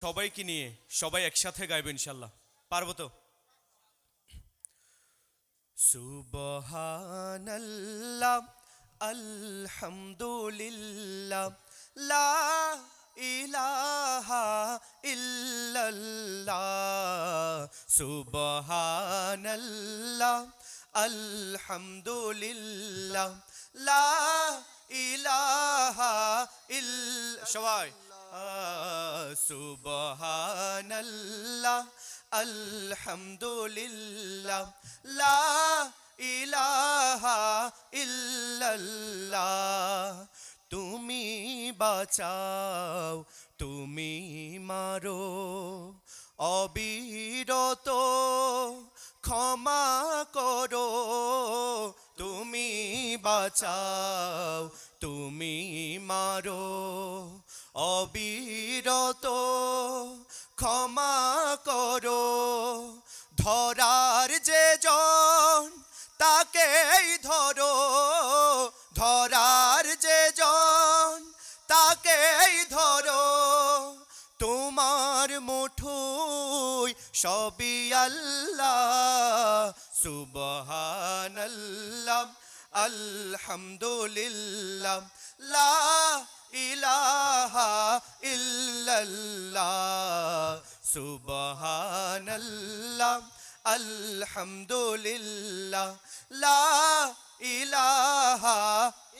সবাইকে নিয়ে সবাই একসাথে গাইবে ইনশাল্লাহ। পারবো তো? সুবহানাল্লাহ, আলহামদুলিল্লাহ, লা ইলাহা ইল্লাল্লাহ। সুবহানাল্লাহ, আলহামদুলিল্লাহ, লা ইলাহা সবাই সুবহানাল্লাহ, আলহামদুলিল্লাহ, লা ইলাহা ইল্লাল্লাহ। তুমি বাঁচাও, তুমি মারো, অবিরত ক্ষমা করো। তুমি বাঁচাও, তুমি মারো, অবিরত ক্ষমা করো। ধরার যে জন তাকেই ধরো, ধরার যে জন তাকেই ধরো। তোমার মুঠোয় সবই আল্লাহ। সুবহানাল্লাহ, আলহামদুলিল্লাহ, লা ইলাহা ইল্লাল্লাহ। সুবহানাল্লাহ, আলহামদুলিল্লাহ, লা ইলাহা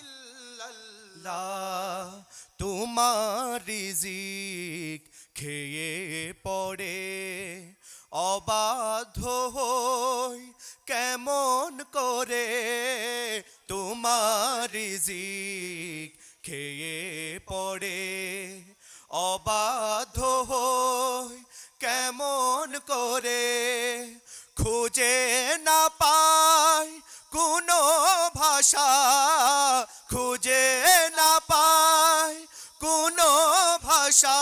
ইল্লাল্লাহ। তোমার রিজিক খেয়ে পড়ে অবাধ্য হই কেমন করে। তোমার রিজিক খেয়ে পড়ে অবাধ্য হই কেমন করে। খুঁজে না পাই কোনো ভাষা, খুঁজে না পাই কোনো ভাষা,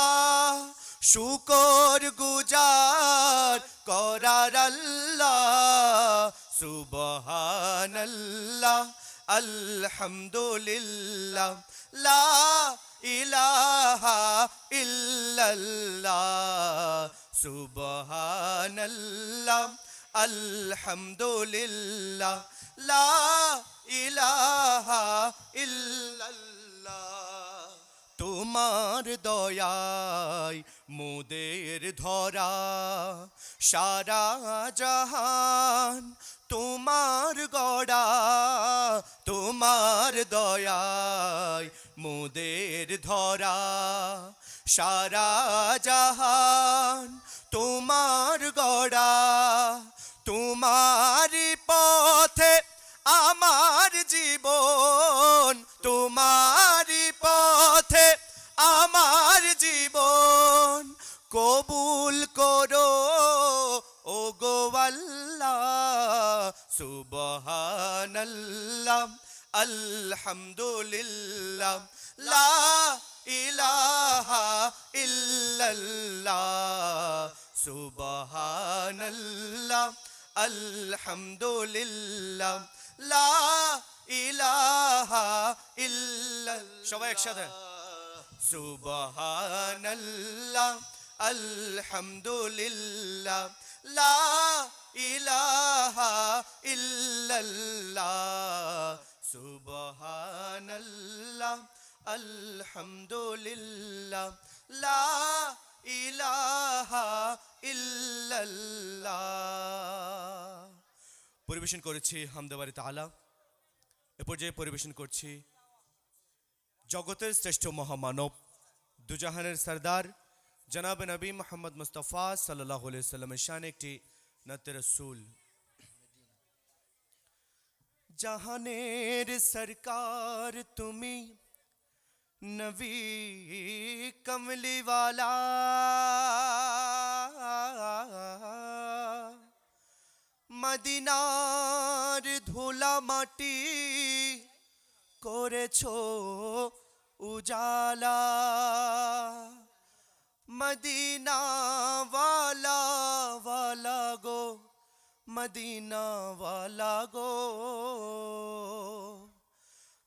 শুকর গুজার করার আল্লাহ। সুবহানাল্লাহ, আলহামদুলিল্লাহ, লা ইলাহা ইল্লাল্লাহ। সুবহানাল্লাহ, আলহামদুলিল্লাহ, লা ইলাহা ইল্লাল্লাহ। তোমার দয়ায় মোদের ধরা সারা জাহান তোমার গড়া। তোমার দয়ায় মোদের ধরা সারা জাহান তোমার গড়া। তোমারি পথে আমার জীবন, তোমারি পথে আমার জীবন। কবুল করো ও গো আল্লাহ। সুবহানাল্লাহ, আলহামদুলিল্লাহ, লা ইলাহা ইল্লাল্লাহ। সুবহানাল্লাহ, আলহামদুলিল্লাহ, লা ইলাহা ইল্লাল্লাহ। সবাই একসাথে সুবহানাল্লাহ, আলহামদুলিল্লাহ, লা ইলাহা ইল্লাল্লাহ। সুবহানাল্লাহ, আলহামদুলিল্লাহ, লা ইলাহা ইল্লাল্লাহ। পরিবেশন করেছি হামদে বারি তাআলা। এ পর্যায়ে পরিবেশন করছি জগতের শ্রেষ্ঠ মহামানব, দুজাহানের সরদার জনাব নবী মোহাম্মদ মুস্তাফা সাল্লাল্লাহু আলাইহি ওয়াসাল্লামের শানে একটি নাতে রাসূল। জাহানের সরকার তুমি নবী কমলি ওয়ালা, মদিনার ধুলা মাটি করেছো উজালা। মদিনা ওয়ালা ওয়ালা গো, মদিনা ওয়ালা গো,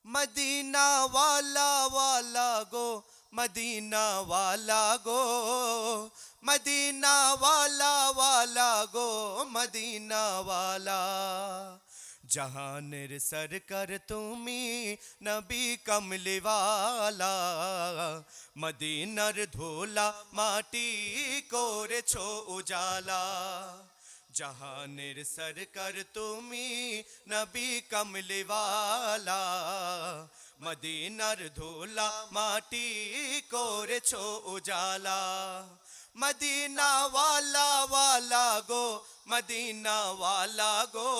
মদিনা ওয়ালা ওয়ালা গো, মদিনা ওয়ালা গো মদিনা ওয়ালা ওয়ালা গো মদিনা ওয়ালা জাহানের সরকার তুমি নবী কমলি ওয়ালা মদিনার ধুলা মাটি করেছো উজালা জাহানের সরকার তুমি নবী কমলি ওয়ালা মদিনার ধুলা মাটি করেছো উজালা মদিনা ওয়ালা ওয়ালা গো মদিনা ওয়ালা গো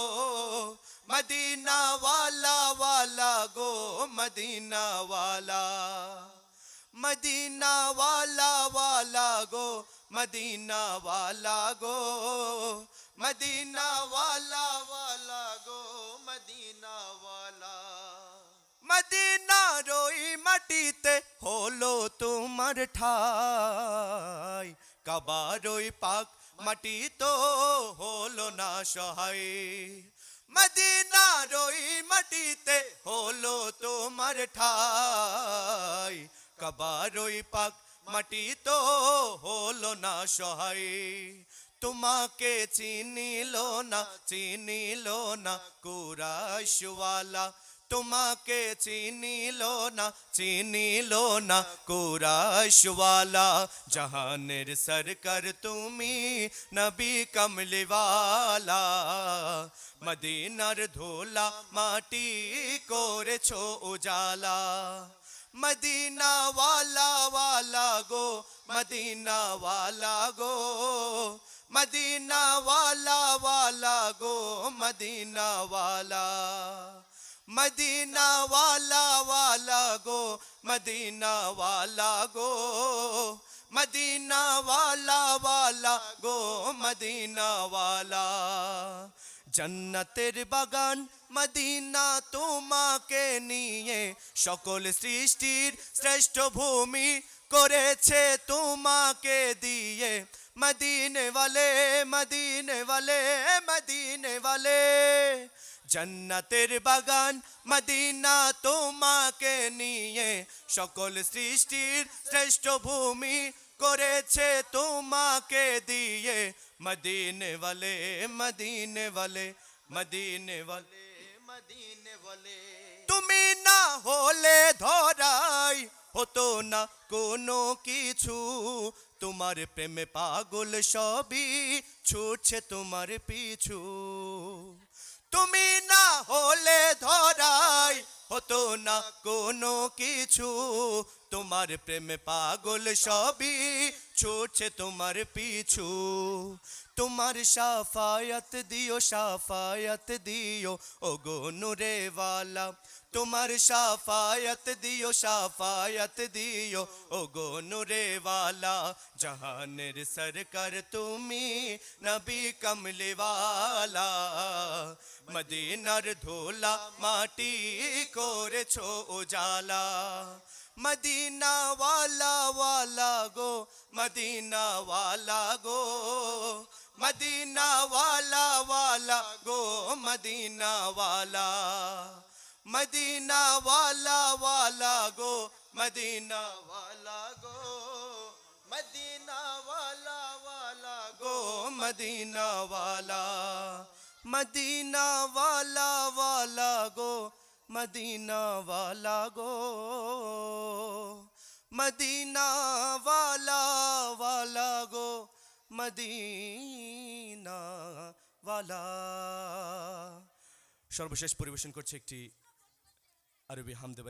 মদিনা ওয়ালা ওয়ালা গো মদিনা ওয়ালা মদিনা ওয়ালা ওয়ালা গো মদিনা ওয়ালা গো মদিনা ওয়ালা ওয়ালা গো মদিনা ওয়ালা মদিনার ওই মাটিতে হলো তোমার ঠাই কাবার ওই পাক মাটি তো হলো না সহায় মদিনার ওই মাটিতে হলো তোমার ঠাই কাবার ওই পাক মাটি তো হলো না সহায় তোমাকে চিনিল না কুরাইশওয়ালা তোমাকে চিনিল না কুরাইশওয়ালা জাহানের সরকার তুমি নবী কমলি ওয়ালা মদিনার ধুলা মাটি করেছো উজালা মদিনা ওয়ালা ওয়ালা গো মদিনা ওয়ালা গো মদিনা ওয়ালা ওয়ালা গো মদিনা ওয়ালা মদিনা ওয়ালা ওয়ালা গো মদিনা ওয়ালা গো মদিনা ওয়ালা ওয়ালা গো মদিনা ওয়ালা জন্নতের বাগান মদিনা তোমাকে নিয়ে সকল সৃষ্টির শ্রেষ্ঠ ভূমি করেছে তোমাকে দিয়ে মদিনে ওয়ালে মদিনে ওয়ালে মদিনে ওয়ালে জন্নতের বাগান মদিনা তোমাকে নিয়ে সকল সৃষ্টির শ্রেষ্ঠ ভূমি করেছে তোমাকে দিয়ে মদিনে ওয়ালে মদিনে ওয়ালে মদিনে ওয়ালে মদিনে ওয়ালে তুমি না হলে ধরাই হতো না কোনো কিছু তোমার প্রেমে পাগল সবই ছুটছে তোমার পিছু তুমি না হলে ধরাই হতো না কোনো কিছু তোমার প্রেমে পাগল সবই ছুটছে তোমার পিছু তোমার শাফায়াত দিও ও গো নূরে ওয়ালা তোমার শাফায়াত দিও ও গো নূরে ওয়ালা জাহানের সরকার তুমি নবী কমলি ওয়ালা মদিনার ধুলা মাটি করেছো উজালা মদিনা ওয়ালা ওয়ালা গো মদিনা ওয়ালা গো মদিনা ওয়ালা ওয়ালা গো মদিনা ওয়ালা মদিনা ওয়ালা ওয়ালা গো মদিনা ওয়ালা গো মদিনা ওয়ালা ওয়ালা গো মদিনা ওয়ালা মদিনা ওয়ালা ওয়ালা গো মদিনা ওয়ালা গো মদিনা ওয়ালা ওয়ালা গো মদিনা ওয়ালা সর্বশেষ পরিবেশন করছে একটি আরবি হামদে বাড়ি।